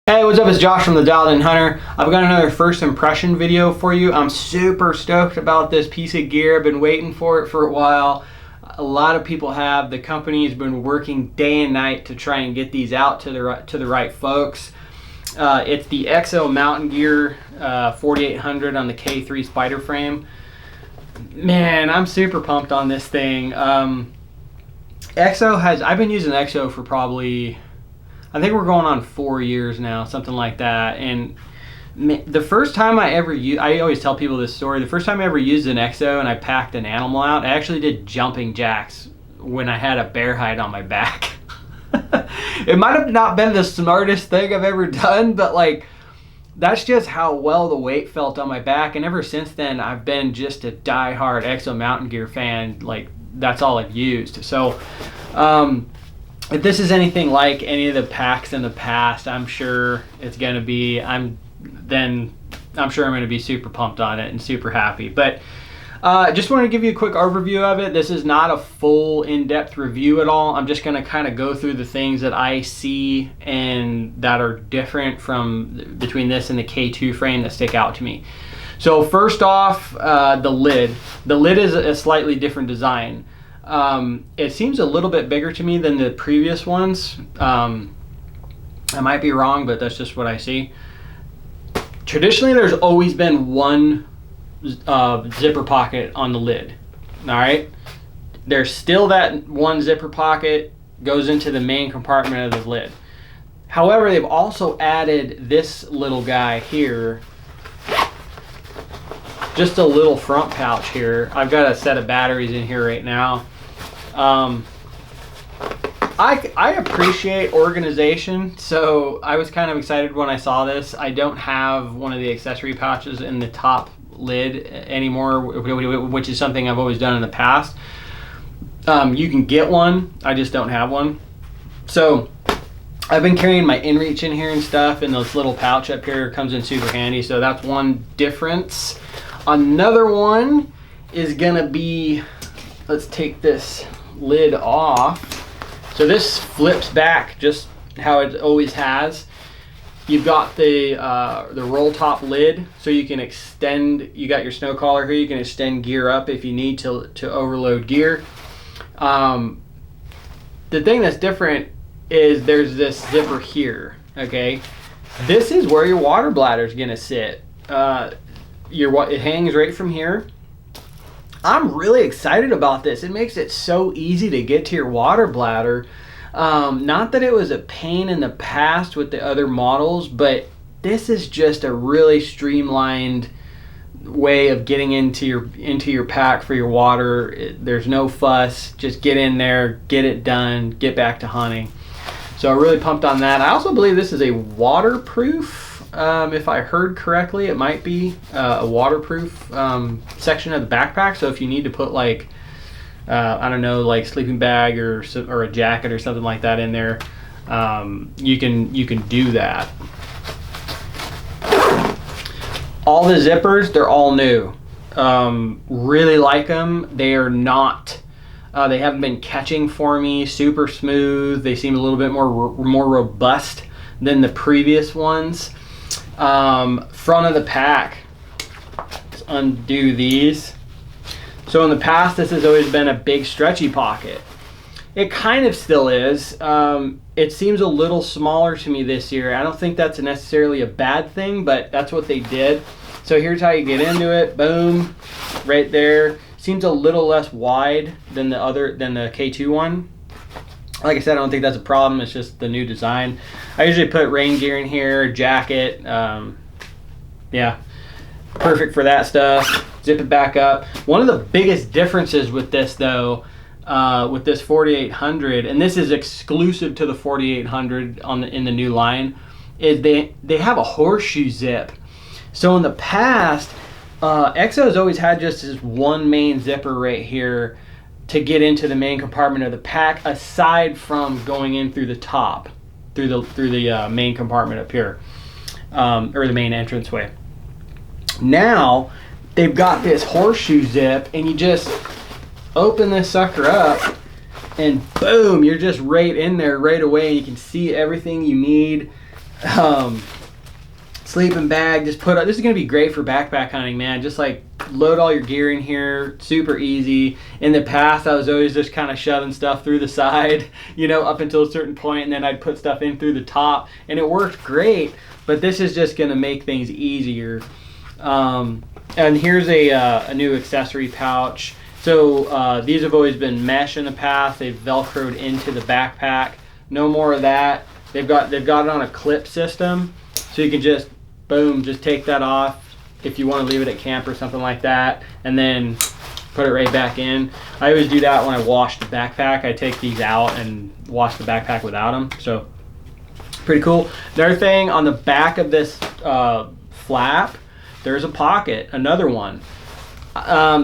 Hey, what's up? It's Josh from the Dialed In Hunter. I've got another first impression video for you. I'm super stoked about this piece of gear. I've been waiting for it for a while. A lot of people have. The company has been working day and night to try and get these out to the right folks. It's the Exo Mountain Gear 4800 on the K3 Spider frame. Man, I'm super pumped on this thing. I've been using Exo for probably, I think we're going on 4 years now, something like that. And the first time I always tell people this story, the first time I ever used an Exo and I packed an animal out, I actually did jumping jacks when I had a bear hide on my back. It might have not been the smartest thing I've ever done, but like, that's just how well the weight felt on my back. And ever since then, I've been just a die-hard Exo Mountain Gear fan. Like, that's all I've used. So, if this is anything like any of the packs in the past, I'm sure it's going to be, I'm sure I'm going to be super pumped on it and super happy. But just want to give you a quick overview of it. This is not a full in-depth review at all. I'm just going to kind of go through the things that I see and that are different from between this and the K2 frame that stick out to me. So first off, the lid. The lid is a slightly different design. It seems a little bit bigger to me than the previous ones. I might be wrong, but that's just what I see. Traditionally, there's always been one zipper pocket on the lid. All right, there's still that one zipper pocket goes into the main compartment of the lid. However, they've also added this little guy here, just a little front pouch here. I've got a set of batteries in here right now. I appreciate organization, so I was kind of excited when I saw this. I don't have one of the accessory pouches in the top lid anymore, which is something I've always done in the past. You can get one, I just don't have one. So I've been carrying my inReach in here and stuff, and this little pouch up here comes in super handy, so that's one difference. Another one is gonna be, let's take this lid off. So this flips back just how it always has. You've got the roll top lid, so you can extend, you got your snow collar here, you can extend gear up if you need to overload gear. The thing that's different is there's this zipper here, okay? This is where your water bladder is gonna sit. It hangs right from here. I'm really excited about this. It makes it so easy to get to your water bladder. Not that it was a pain in the past with the other models, but this is just a really streamlined way of getting into your pack for your water. There's no fuss. Just get in there, get it done, get back to hunting. So I'm really pumped on that. I also believe this is a waterproof. If I heard correctly, it might be a waterproof section of the backpack. So if you need to put like, I don't know, like sleeping bag or a jacket or something like that in there, you can do that. All the zippers, they're all new. Really like them. They are not. They haven't been catching for me. Super smooth. They seem a little bit more robust than the previous ones. Front of the pack, let's undo these. So in the past, this has always been a big stretchy pocket. It kind of still is. It seems a little smaller to me this year. I don't think that's necessarily a bad thing, but that's what they did. So here's how you get into it. Boom, right there. Seems a little less wide than the K2 one. Like I said, I don't think that's a problem. It's just the new design. I usually put rain gear in here, jacket. Yeah, perfect for that stuff. Zip it back up. One of the biggest differences with this, though, with this 4800, and this is exclusive to the 4800 in the new line, is they have a horseshoe zip. So in the past, Exo's always had just this one main zipper right here to get into the main compartment of the pack, aside from going in through the top, through the main compartment up here, or the main entranceway. Now they've got this horseshoe zip, and you just open this sucker up, and boom, you're just right in there right away. You can see everything you need. Sleeping bag, just put up. This is gonna be great for backpack hunting, man. Just like load all your gear in here, super easy. In the past, I was always just kind of shoving stuff through the side, you know, up until a certain point, and then I'd put stuff in through the top, and it worked great. But this is just gonna make things easier. And here's a new accessory pouch. So these have always been mesh in the past. They've Velcroed into the backpack. No more of that. They've got it on a clip system, so you can just boom, just take that off if you want to leave it at camp or something like that, and then put it right back in. I always do that when I wash the backpack. I take these out and wash the backpack without them. So pretty cool. Another thing, on the back of this flap, there's a pocket, another one.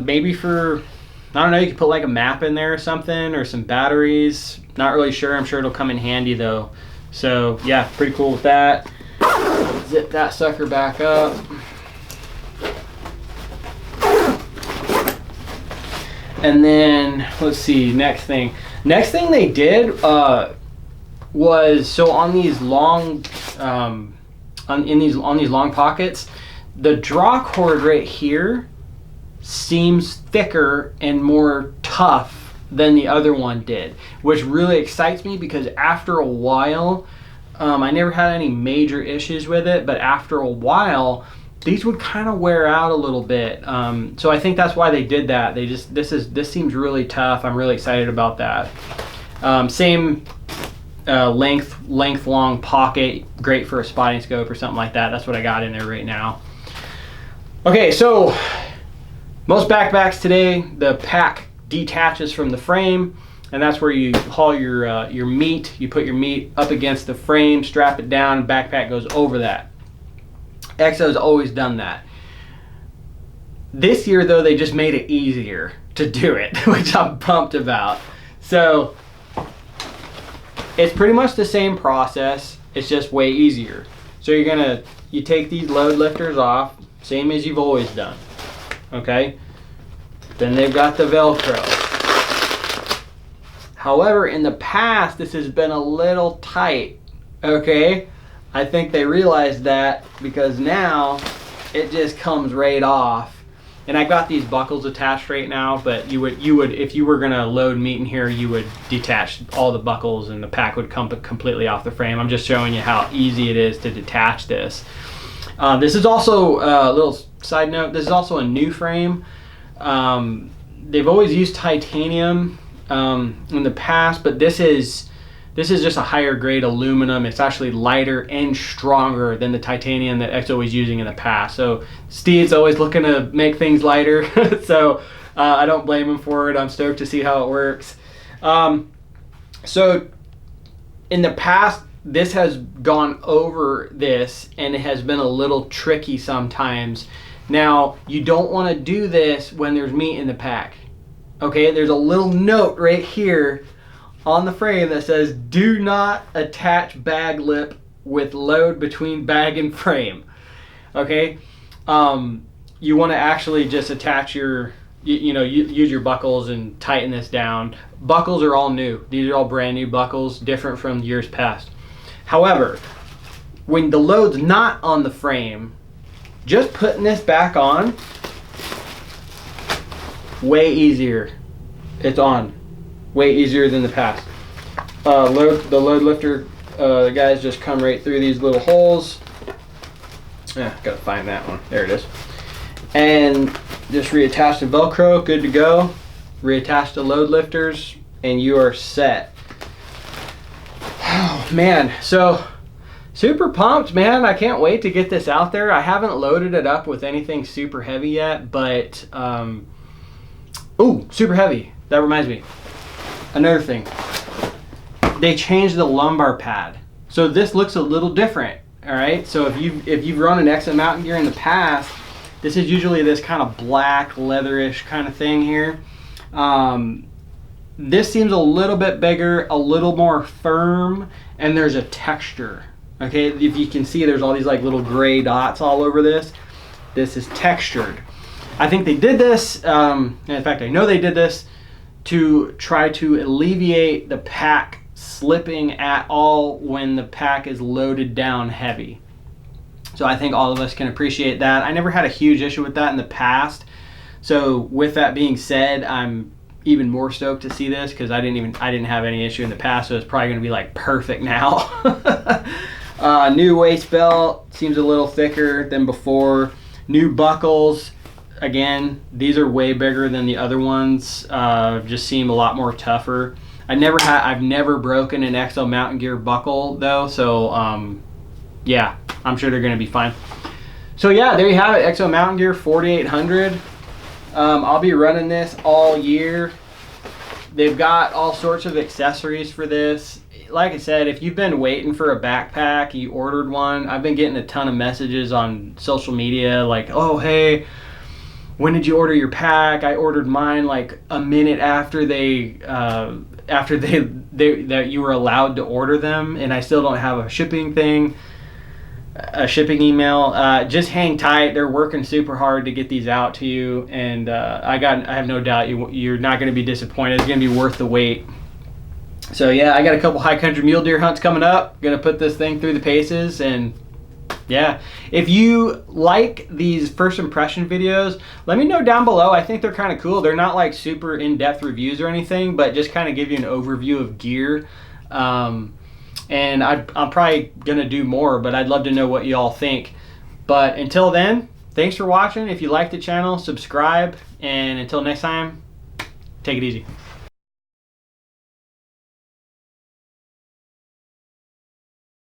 Maybe for, I don't know, you could put like a map in there or something, or some batteries. Not really sure. I'm sure it'll come in handy though. So yeah, pretty cool with that. Zip that sucker back up. And then let's see, next thing they did was, so on these long on these long pockets, the draw cord right here seems thicker and more tough than the other one did, which really excites me, because after a while, I never had any major issues with it, but after a while these would kind of wear out a little bit. So I think that's why they did that. They just, this seems really tough. I'm really excited about that. Same length long pocket, great for a spotting scope or something like that. That's what I got in there right now. Okay, so most backpacks today, the pack detaches from the frame, and that's where you haul your meat. You put your meat up against the frame, strap it down, and backpack goes over that. Exo's always done that. This year though, they just made it easier to do it, which I'm pumped about. So it's pretty much the same process, it's just way easier. So you take these load lifters off, same as you've always done. Okay? Then they've got the Velcro. However, in the past, this has been a little tight. Okay? I think they realized that, because now it just comes right off. And I got these buckles attached right now, but you would if you were gonna load meat in here, you would detach all the buckles and the pack would come completely off the frame. I'm just showing you how easy it is to detach this. This is also a little side note. This is also a new frame. They've always used titanium in the past, but this is just a higher grade aluminum. It's actually lighter and stronger than the titanium that Exo was using in the past. So Steve's always looking to make things lighter. So I don't blame him for it. I'm stoked to see how it works. So in the past, this has gone over this, and it has been a little tricky sometimes. Now, you don't want to do this when there's meat in the pack. Okay, there's a little note right here on the frame that says, do not attach bag lip with load between bag and frame. Okay, you want to actually just attach your, use your buckles and tighten this down. Buckles are all new. These are all brand new buckles, different from years past. However, when the load's not on the frame, just putting this back on, way easier. It's on. Way easier than the past. The load lifter, the guys just come right through these little holes. Gotta find that one. There it is. And just reattach the Velcro, good to go. Reattach the load lifters, and you are set. Oh man, so super pumped, man. I can't wait to get this out there. I haven't loaded it up with anything super heavy yet, but ooh, super heavy. That reminds me. Another thing. They changed the lumbar pad. So this looks a little different. Alright? So if you've run an Exo Mountain Gear in the past, this is usually this kind of black leatherish kind of thing here. This seems a little bit bigger, a little more firm, and there's a texture. Okay, if you can see, there's all these like little gray dots all over this. This is textured. I think they did this, in fact I know they did this to try to alleviate the pack slipping at all when the pack is loaded down heavy. So I think all of us can appreciate that. I never had a huge issue with that in the past. So with that being said, I'm even more stoked to see this because I didn't have any issue in the past, so it's probably going to be like perfect now. New waist belt, seems a little thicker than before. New buckles, again, these are way bigger than the other ones. Just seem a lot more tougher. I've never broken an Exo Mountain Gear buckle though, so yeah, I'm sure they're going to be fine. So yeah, there you have it, Exo Mountain Gear 4800. I'll be running this all year. They've got all sorts of accessories for this. Like I said, if you've been waiting for a backpack, you ordered one. I've been getting a ton of messages on social media like, oh, hey, when did you order your pack? I ordered mine like a minute after that you were allowed to order them, and I still don't have a shipping email. Just hang tight. They're working super hard to get these out to you, and I have no doubt you're not going to be disappointed. It's going to be worth the wait. So yeah, I got a couple high country mule deer hunts coming up. Gonna put this thing through the paces, and yeah, if you like these first impression videos, let me know down below. I think they're kind of cool. They're not like super in-depth reviews or anything, but just kind of give you an overview of gear. And I'm probably going to do more, but I'd love to know what you all think. But until then, thanks for watching. If you like the channel, subscribe. And until next time, take it easy.